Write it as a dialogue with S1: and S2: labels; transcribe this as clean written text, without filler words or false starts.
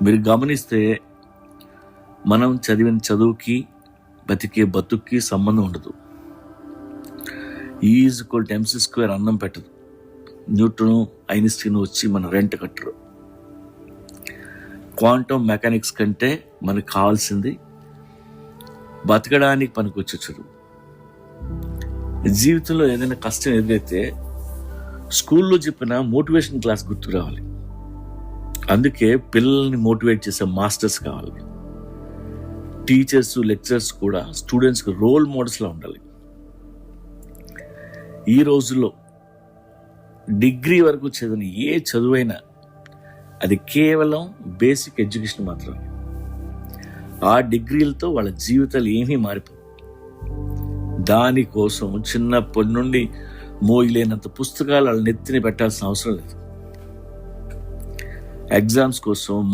S1: మీరు గమనిస్తే మనం చదివిన చదువుకి బతికే బతుక్కి సంబంధం ఉండదు. E=mc² అన్నం పెట్టదు. న్యూటన్, ఐన్స్టీన్ వచ్చి మన రెంట్ కట్టరు. క్వాంటమ్ మెకానిక్స్ కంటే మనకు కావాల్సింది బతకడానికి పనికొచ్చే చదువు. జీవితంలో ఏదైనా కష్టం ఎదురైతే స్కూల్లో చెప్పిన మోటివేషన్ క్లాస్ గుర్తు రావాలి. అందుకే పిల్లల్ని మోటివేట్ చేసే మాస్టర్స్ కావాలి. టీచర్స్, లెక్చరర్స్ కూడా స్టూడెంట్స్కి రోల్ మోడల్స్లా ఉండాలి. ఈ రోజుల్లో డిగ్రీ వరకు చదివిన ఏ చదువైనా అది కేవలం బేసిక్ ఎడ్యుకేషన్ మాత్రమే. ఆ డిగ్రీలతో వాళ్ళ జీవితాలు ఏమీ మారిపోయి, దానికోసం చిన్నప్పటి నుండి మోయలేనంత పుస్తకాలు వాళ్ళ నెత్తిని పెట్టాల్సిన అవసరం లేదు. ఎగ్జామ్స్ కోసం